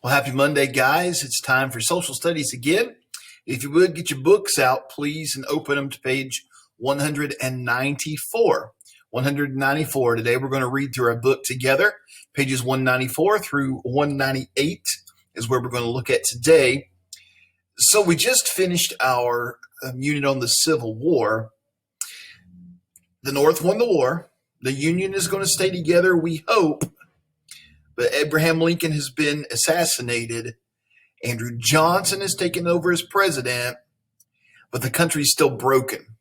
Well, happy Monday, guys. It's time for social studies again. If you would get your books out, please, and open them to page 194. 194. Today we're going to read through our book together. Pages 194 through 198 is where we're going to look at today. So we just finished our unit on the Civil War. The North won the war. The Union is going to stay together, we hope. But Abraham Lincoln has been assassinated. Andrew Johnson has taken over as president, but the country's still broken.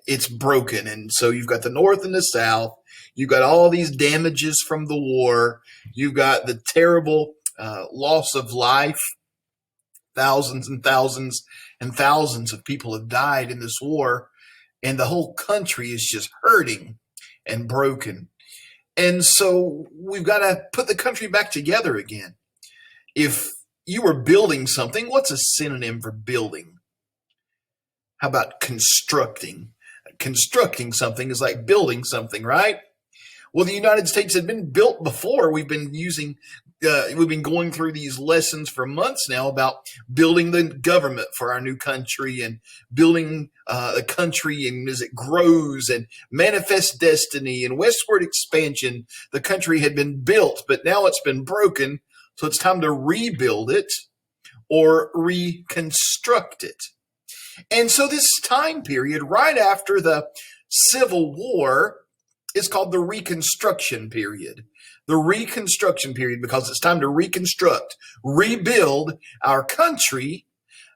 It's broken. And so you've got the North and the South. You've got all these damages from the war. You've got the terrible loss of life. Thousands and thousands and thousands of people have died in this war. And the whole country is just hurting and broken. And so we've got to put the country back together again. If you were building something, what's a synonym for building? How about constructing? Constructing something is like building something, right? Well, the United States had been built before. We've been going through these lessons for months now about building the government for our new country and building the country and as it grows and manifest destiny and westward expansion. The country had been built, but now it's been broken. So it's time to rebuild it or reconstruct it. And so this time period right after the Civil War is called the Reconstruction period. The Reconstruction period because it's time to reconstruct, rebuild our country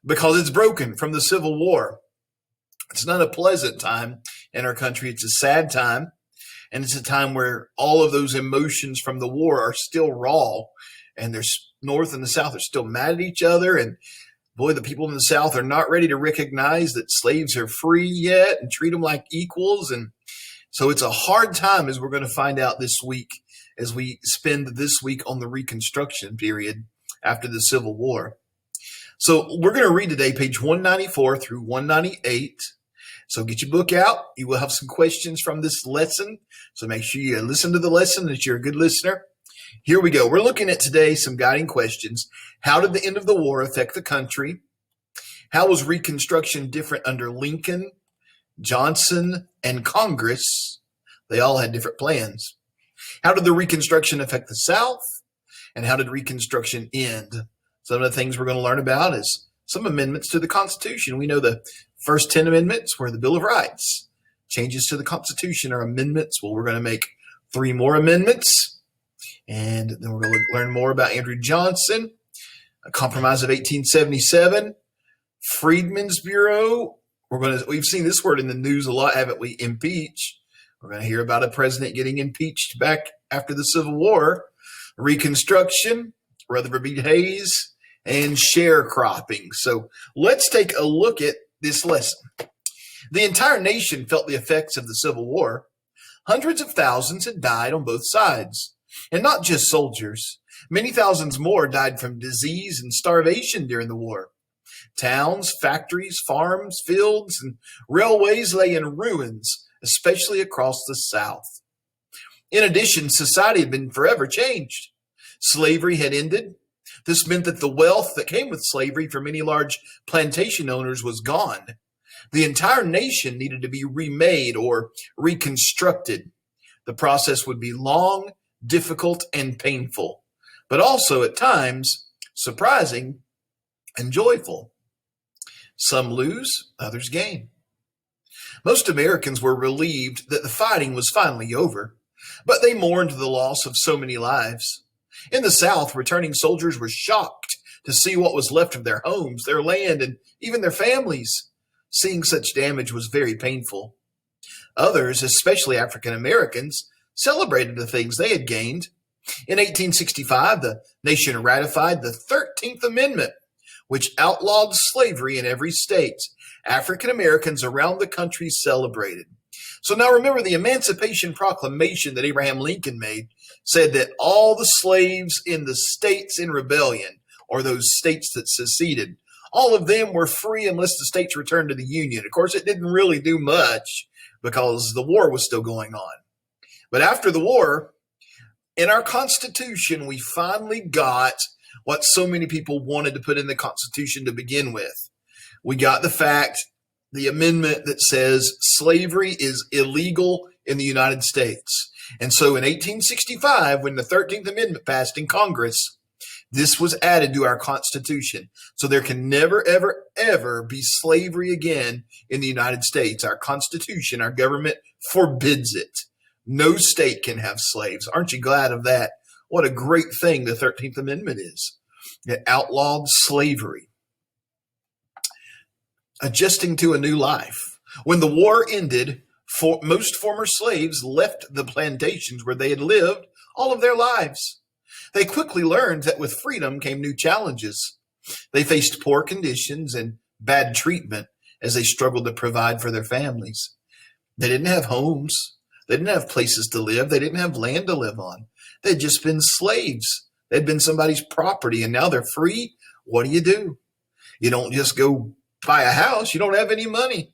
because it's broken from the Civil War. It's not a pleasant time in our country. It's a sad time. And it's a time where all of those emotions from the war are still raw. And there's North and the South are still mad at each other. And boy, the people in the South are not ready to recognize that slaves are free yet and treat them like equals. And so it's a hard time, as we're going to find out this week, as we spend this week on the Reconstruction period after the Civil War. So we're going to read today page 194 through 198. So get your book out. You will have some questions from this lesson. So make sure you listen to the lesson, that you're a good listener. Here we go. We're looking at today some guiding questions. How did the end of the war affect the country? How was Reconstruction different under Lincoln, Johnson, and Congress? They all had different plans. How did the Reconstruction affect the South? And how did Reconstruction end? Some of the things we're going to learn about is some amendments to the Constitution. We know the first 10 amendments were the Bill of Rights. Changes to the Constitution are amendments. Well, we're going to make 3 more amendments. And then we're going to learn more about Andrew Johnson, a Compromise of 1877, Freedmen's Bureau. We've seen this word in the news a lot, haven't we? Impeach. We're going to hear about a president getting impeached back after the Civil War, Reconstruction, Rutherford B. Hayes, and sharecropping. So let's take a look at this lesson. The entire nation felt the effects of the Civil War. Hundreds of thousands had died on both sides, and not just soldiers. Many thousands more died from disease and starvation during the war. Towns, factories, farms, fields, and railways lay in ruins, especially across the South. In addition, society had been forever changed. Slavery had ended. This meant that the wealth that came with slavery for many large plantation owners was gone. The entire nation needed to be remade or reconstructed. The process would be long, difficult, and painful, but also at times surprising and joyful. Some lose, others gain. Most Americans were relieved that the fighting was finally over, but they mourned the loss of so many lives. In the South, returning soldiers were shocked to see what was left of their homes, their land, and even their families. Seeing such damage was very painful. Others, especially African Americans, celebrated the things they had gained. In 1865, the nation ratified the 13th Amendment, which outlawed slavery in every state. African Americans around the country celebrated. So now remember, the Emancipation Proclamation that Abraham Lincoln made said that all the slaves in the states in rebellion, or those states that seceded, all of them were free unless the states returned to the Union. Of course, it didn't really do much because the war was still going on. But after the war, in our Constitution, we finally got what so many people wanted to put in the Constitution to begin with. We got the amendment that says slavery is illegal in the United States. And so in 1865, when the 13th Amendment passed in Congress, this was added to our Constitution. So there can never, ever, ever be slavery again in the United States. Our Constitution, our government forbids it. No state can have slaves. Aren't you glad of that? What a great thing the 13th Amendment is. It outlawed slavery. Adjusting to a new life. When the war ended, most former slaves left the plantations where they had lived all of their lives. They quickly learned that with freedom came new challenges. They faced poor conditions and bad treatment as they struggled to provide for their families. They didn't have homes. They didn't have places to live. They didn't have land to live on. They'd just been slaves. They'd been somebody's property, and now they're free. What do? You don't just go buy a house. You don't have any money.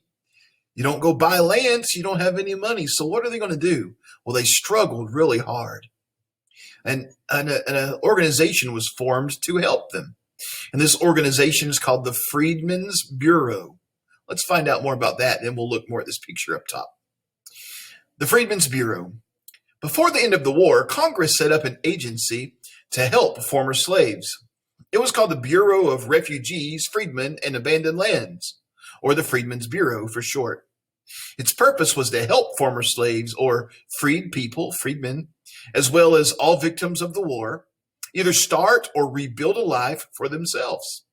You don't go buy land, so you don't have any money. So what are they going to do? Well, they struggled really hard. And an organization was formed to help them. And this organization is called the Freedmen's Bureau. Let's find out more about that, and then we'll look more at this picture up top. The Freedmen's Bureau. Before the end of the war, Congress set up an agency to help former slaves. It was called the Bureau of Refugees, Freedmen, and Abandoned Lands, or the Freedmen's Bureau for short. Its purpose was to help former slaves or freed people, freedmen, as well as all victims of the war, either start or rebuild a life for themselves.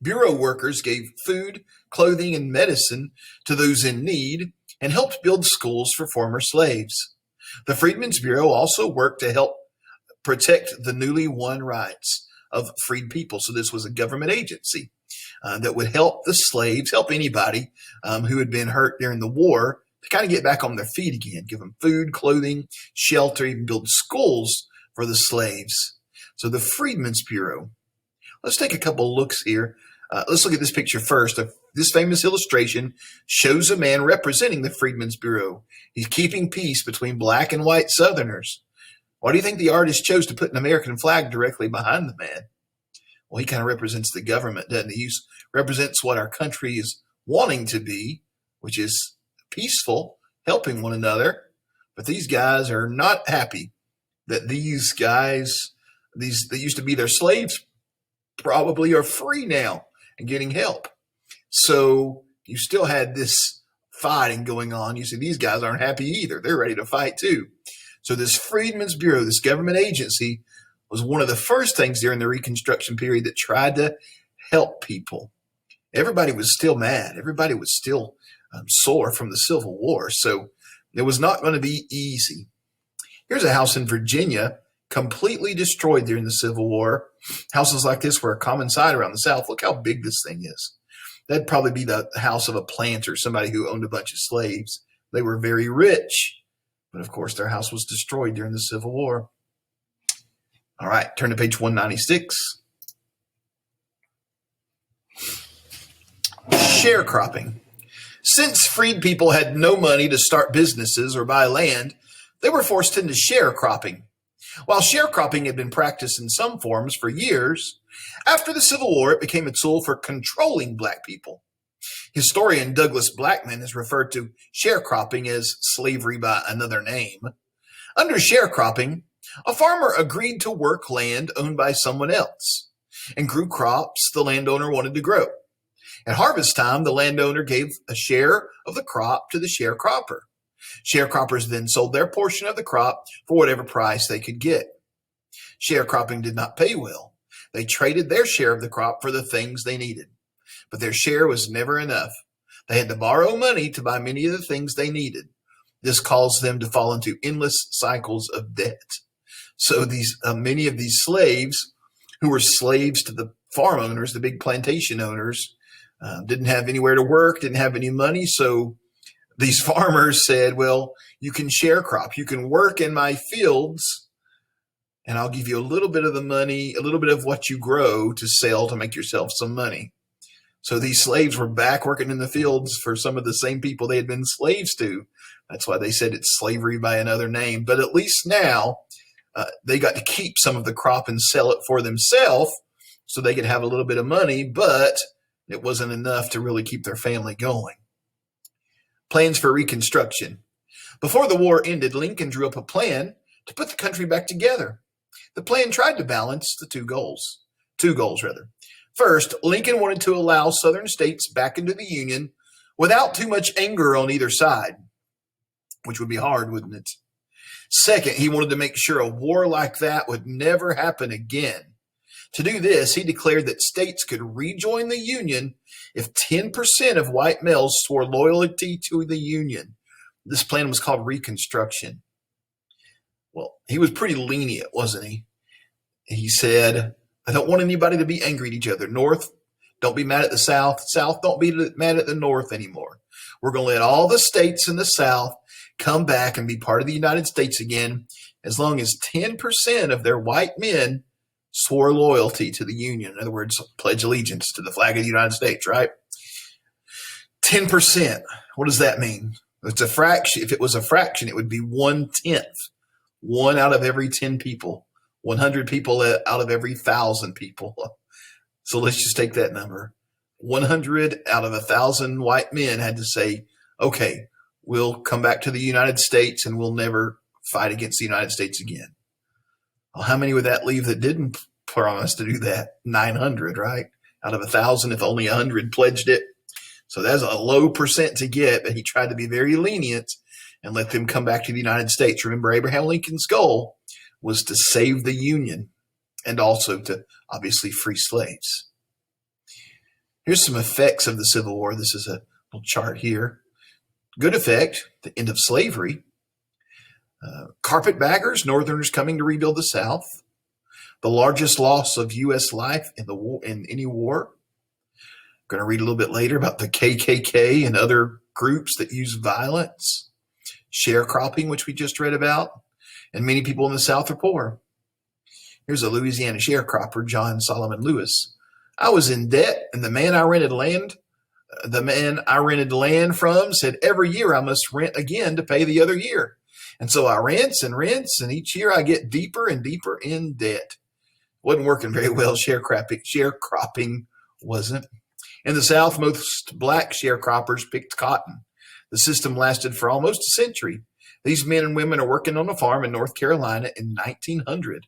Bureau workers gave food, clothing, and medicine to those in need and helped build schools for former slaves. The Freedmen's Bureau also worked to help protect the newly won rights of freed people. So this was a government agency that would help the slaves, help anybody who had been hurt during the war to kind of get back on their feet again, give them food, clothing, shelter, even build schools for the slaves. So the Freedmen's Bureau. Let's take a couple looks here. Let's look at this picture first. This famous illustration shows a man representing the Freedmen's Bureau. He's keeping peace between black and white Southerners. Why do you think the artist chose to put an American flag directly behind the man? Well, he kind of represents the government, doesn't he? He represents what our country is wanting to be, which is peaceful, helping one another. But these guys are not happy that these guys, these that used to be their slaves, probably are free now and getting help. So you still had this fighting going on. You see, these guys aren't happy either. They're ready to fight too. So this Freedmen's Bureau, this government agency, was one of the first things during the Reconstruction period that tried to help people. Everybody was still mad. Everybody was still sore from the Civil War. So it was not going to be easy. Here's a house in Virginia completely destroyed during the Civil War. Houses like this were a common sight around the South. Look how big this thing is. That'd probably be the house of a planter, somebody who owned a bunch of slaves. They were very rich, but of course their house was destroyed during the Civil War. All right, turn to page 196. Sharecropping. Since freed people had no money to start businesses or buy land, they were forced into sharecropping. While sharecropping had been practiced in some forms for years, after the Civil War it became a tool for controlling black people. Historian Douglas Blackman has referred to sharecropping as slavery by another name. Under sharecropping, a farmer agreed to work land owned by someone else and grew crops the landowner wanted to grow. At harvest time, the landowner gave a share of the crop to the sharecropper. Sharecroppers then sold their portion of the crop for whatever price they could get. Sharecropping did not pay well. They traded their share of the crop for the things they needed. But their share was never enough. They had to borrow money to buy many of the things they needed. This caused them to fall into endless cycles of debt. So many of these slaves who were slaves to the farm owners, the big plantation owners, didn't have anywhere to work, didn't have any money. So these farmers said, well, you can sharecrop. You can work in my fields, and I'll give you a little bit of the money, a little bit of what you grow to sell to make yourself some money. So these slaves were back working in the fields for some of the same people they had been slaves to. That's why they said it's slavery by another name. But at least now They got to keep some of the crop and sell it for themselves so they could have a little bit of money, but it wasn't enough to really keep their family going. Plans for Reconstruction. Before the war ended, Lincoln drew up a plan to put the country back together. The plan tried to balance the two goals. First, Lincoln wanted to allow Southern states back into the Union without too much anger on either side, which would be hard, wouldn't it? Second, he wanted to make sure a war like that would never happen again. To do this, he declared that states could rejoin the Union if 10% of white males swore loyalty to the Union. This plan was called Reconstruction. Well, he was pretty lenient, wasn't he? He said, I don't want anybody to be angry at each other. North, don't be mad at the South. South, don't be mad at the North anymore. We're going to let all the states in the South come back and be part of the United States again as long as 10% of their white men swore loyalty to the Union. In other words, pledge allegiance to the flag of the United States, right? 10%. What does that mean? It's a fraction. If it was a fraction, it would be 1/10. 1 out of every 10 people. 100 people out of every 1,000 people. So let's just take that number. 100 out of 1,000 white men had to say, okay, we'll come back to the United States and we'll never fight against the United States again. Well, how many would that leave that didn't promise to do that? 900, right? Out of 1,000, if only 100 pledged it. So that's a low percent to get, but he tried to be very lenient and let them come back to the United States. Remember, Abraham Lincoln's goal was to save the Union and also to obviously free slaves. Here's some effects of the Civil War. This is a little chart here. Good effect, the end of slavery. Carpetbaggers, Northerners coming to rebuild the South. The largest loss of U.S. life in the war, in any war. I'm going to read a little bit later about the KKK and other groups that use violence. Sharecropping, which we just read about. And many people in the South are poor. Here's a Louisiana sharecropper, John Solomon Lewis. I was in debt, and the man I rented land from said every year I must rent again to pay the other year. And so I rents, and each year I get deeper and deeper in debt. Wasn't working very well. Sharecropping wasn't. In the South, most black sharecroppers picked cotton. The system lasted for almost a century. These men and women are working on a farm in North Carolina in 1900.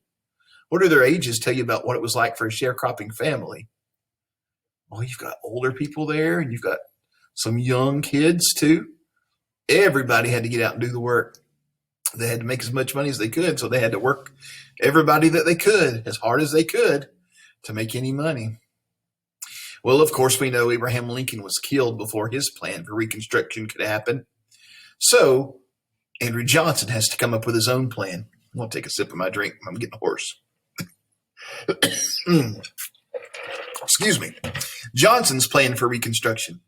What do their ages tell you about what it was like for a sharecropping family? Well, you've got older people there, and you've got some young kids too. Everybody had to get out and do the work. They had to make as much money as they could, so they had to work everybody that they could, as hard as they could, to make any money. Well, of course, we know Abraham Lincoln was killed before his plan for Reconstruction could happen. So Andrew Johnson has to come up with his own plan. I'm going to take a sip of my drink. I'm getting hoarse. Excuse me. Johnson's plan for Reconstruction.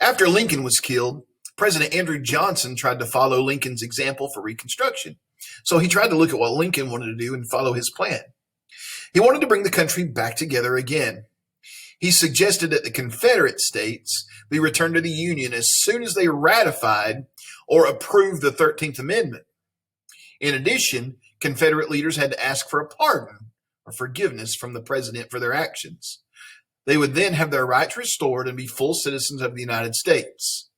After Lincoln was killed, President Andrew Johnson tried to follow Lincoln's example for Reconstruction. So he tried to look at what Lincoln wanted to do and follow his plan. He wanted to bring the country back together again. He suggested that the Confederate states be returned to the Union as soon as they ratified or approved the 13th Amendment. In addition, Confederate leaders had to ask for a pardon or forgiveness from the president for their actions. They would then have their rights restored and be full citizens of the United States.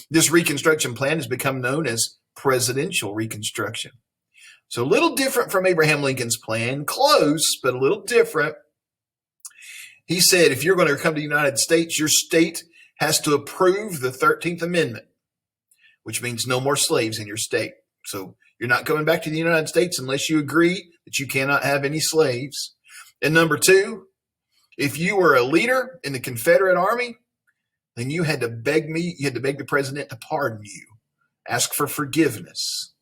This Reconstruction plan has become known as Presidential Reconstruction. So a little different from Abraham Lincoln's plan, close, but a little different. He said, if you're going to come to the United States, your state has to approve the 13th Amendment, which means no more slaves in your state. So you're not coming back to the United States unless you agree that you cannot have any slaves. And number two, if you were a leader in the Confederate Army, then you had to beg the president to pardon you, ask for forgiveness.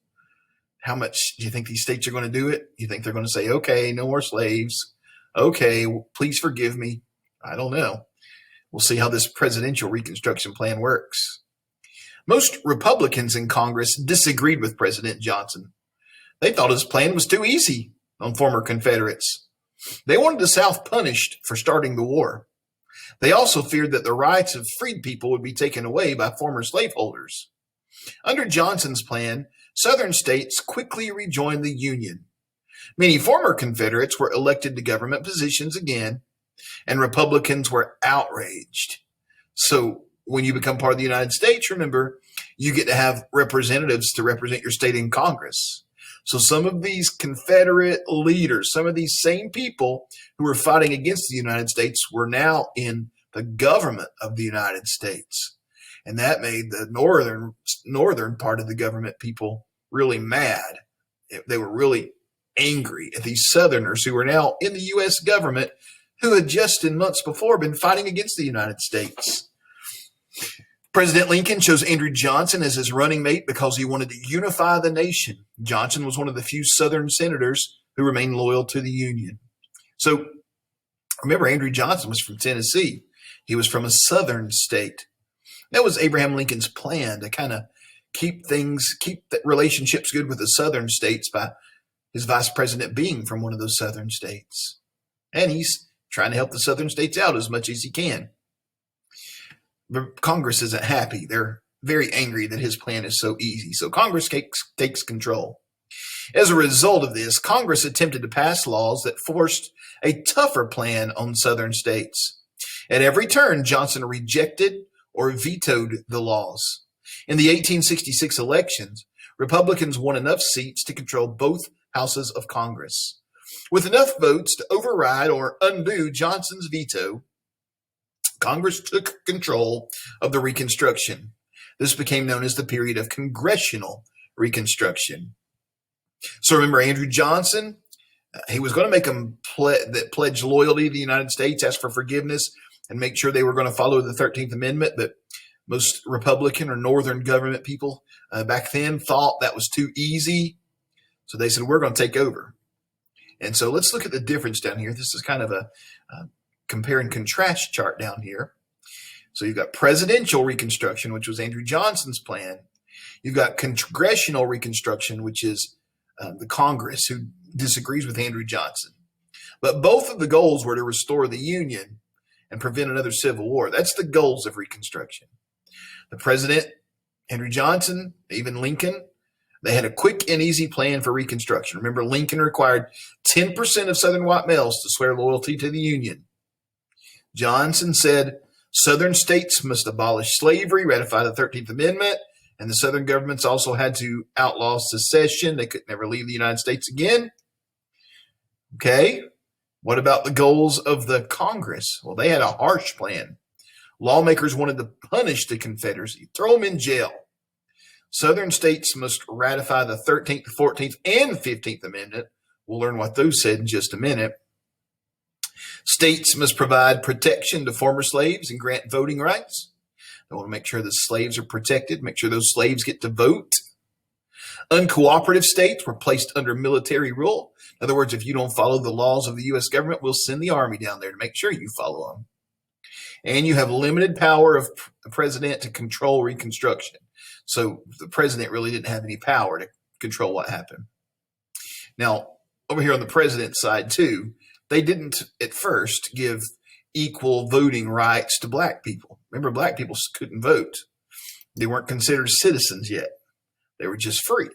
How much do you think these states are going to do it? You think they're going to say, okay, no more slaves. Okay, please forgive me. I don't know. We'll see how this presidential Reconstruction plan works. Most Republicans in Congress disagreed with President Johnson. They thought his plan was too easy on former Confederates. They wanted the South punished for starting the war. They also feared that the rights of freed people would be taken away by former slaveholders. Under Johnson's plan, Southern states quickly rejoined the Union. Many former Confederates were elected to government positions again, and Republicans were outraged. So when you become part of the United States, remember, you get to have representatives to represent your state in Congress. So some of these Confederate leaders, some of these same people who were fighting against the United States were now in the government of the United States. And that made the northern part of the government people really mad. They were really angry at these Southerners who were now in the U.S. government, who had just in months before been fighting against the United States. President Lincoln chose Andrew Johnson as his running mate because he wanted to unify the nation. Johnson was one of the few Southern senators who remained loyal to the Union. So remember, Andrew Johnson was from Tennessee. He was from a Southern state. That was Abraham Lincoln's plan to kind of keep the relationships good with the Southern states by his vice president being from one of those Southern states. And he's trying to help the Southern states out as much as he can. But Congress isn't happy. They're very angry that his plan is so easy. So Congress takes control. As a result of this, Congress attempted to pass laws that forced a tougher plan on Southern states. At every turn, Johnson rejected or vetoed the laws. In the 1866 elections, Republicans won enough seats to control both houses of Congress. With enough votes to override or undo Johnson's veto, Congress took control of the Reconstruction. This became known as the period of Congressional Reconstruction. So remember, Andrew Johnson, he was going to make them pledge loyalty to the United States, ask for forgiveness, and make sure they were going to follow the 13th Amendment. But most Republican or Northern government people back then thought that was too easy. So they said, we're going to take over. And so let's look at the difference down here. This is kind of a compare and contrast chart down here. So you've got presidential Reconstruction, which was Andrew Johnson's plan. You've got Congressional Reconstruction, which is the Congress who disagrees with Andrew Johnson. But both of the goals were to restore the Union and prevent another civil war. That's the goals of Reconstruction. The president, Andrew Johnson, even Lincoln, they had a quick and easy plan for Reconstruction. Remember, Lincoln required 10% of Southern white males to swear loyalty to the Union. Johnson said Southern states must abolish slavery, ratify the 13th Amendment, and the Southern governments also had to outlaw secession. They could never leave the United States again. Okay. What about the goals of the Congress? Well, they had a harsh plan. Lawmakers wanted to punish the Confederacy, throw them in jail. Southern states must ratify the 13th, 14th, and 15th Amendment. We'll learn what those said in just a minute. States must provide protection to former slaves and grant voting rights. They want to make sure the slaves are protected, make sure those slaves get to vote. Uncooperative states were placed under military rule. In other words, if you don't follow the laws of the U.S. government, we'll send the army down there to make sure you follow them. And you have limited power of the president to control Reconstruction. So the president really didn't have any power to control what happened. Now, over here on the president's side, too, they didn't at first give equal voting rights to black people. Remember, black people couldn't vote. They weren't considered citizens yet. They were just free.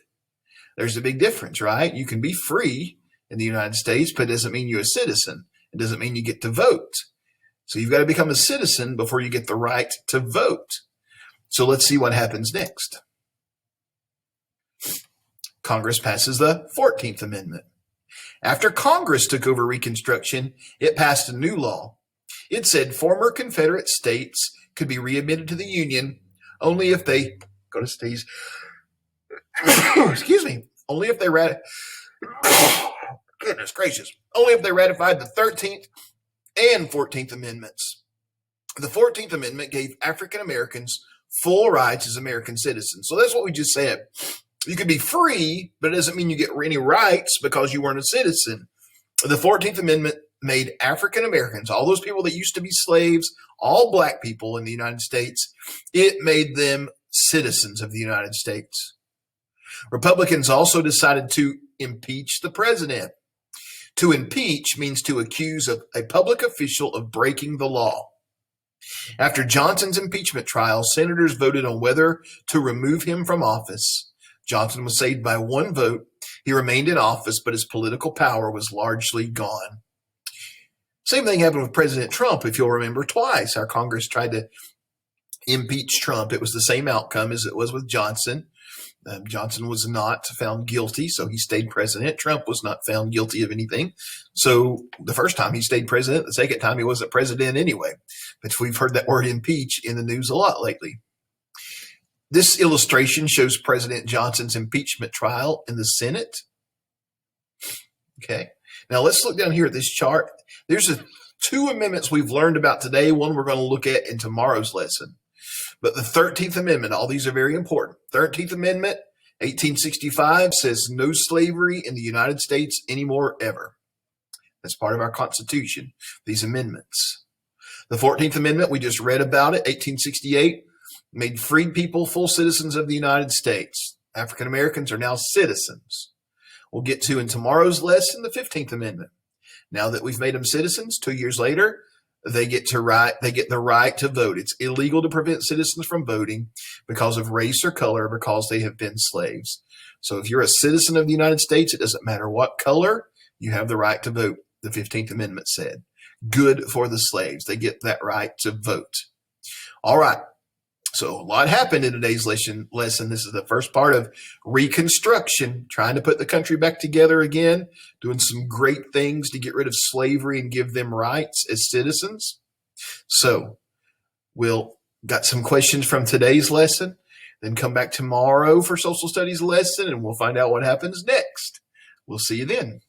There's a big difference, right? You can be free in the United States, but it doesn't mean you're a citizen. It doesn't mean you get to vote. So you've got to become a citizen before you get the right to vote. So let's see what happens next. Congress passes the 14th Amendment. After Congress took over Reconstruction, it passed a new law. It said former Confederate states could be readmitted to the Union only if they go to states. Excuse me. Only if they goodness gracious. Only if they ratified the 13th and 14th Amendments. The 14th Amendment gave African Americans full rights as American citizens. So that's what we just said. You can be free, but it doesn't mean you get any rights because you weren't a citizen. The 14th Amendment made African Americans, all those people that used to be slaves, all black people in the United States, it made them citizens of the United States. Republicans also decided to impeach the president. To impeach means to accuse a public official of breaking the law. After Johnson's impeachment trial, senators voted on whether to remove him from office. Johnson was saved by one vote, He remained in office, but his political power was largely gone. Same thing happened with President Trump, if you'll remember, twice. Our Congress tried to impeach Trump. It was the same outcome as it was with Johnson. Johnson was not found guilty, so he stayed president. Trump was not found guilty of anything. So the first time he stayed president, the second time he wasn't president anyway. But we've heard that word impeach in the news a lot lately. This illustration shows President Johnson's impeachment trial in the Senate. Okay. Now let's look down here at this chart. There's two amendments we've learned about today. One we're going to look at in tomorrow's lesson. But the 13th Amendment, all these are very important. 13th Amendment, 1865, says no slavery in the United States anymore ever. That's part of our Constitution, these amendments. The 14th Amendment, we just read about it, 1868, made freed people full citizens of the United States. African Americans are now citizens. We'll get to in tomorrow's lesson the 15th Amendment. Now that we've made them citizens, 2 years later, they get the right to vote. It's illegal to prevent citizens from voting because of race or color, because they have been slaves. So if you're a citizen of the United States, it doesn't matter what color, you have the right to vote, the 15th Amendment said. Good for the slaves. They get that right to vote. All right. So a lot happened in today's lesson. This is the first part of Reconstruction, trying to put the country back together again, doing some great things to get rid of slavery and give them rights as citizens. So we'll got some questions from today's lesson, then come back tomorrow for social studies lesson, and we'll find out what happens next. We'll see you then.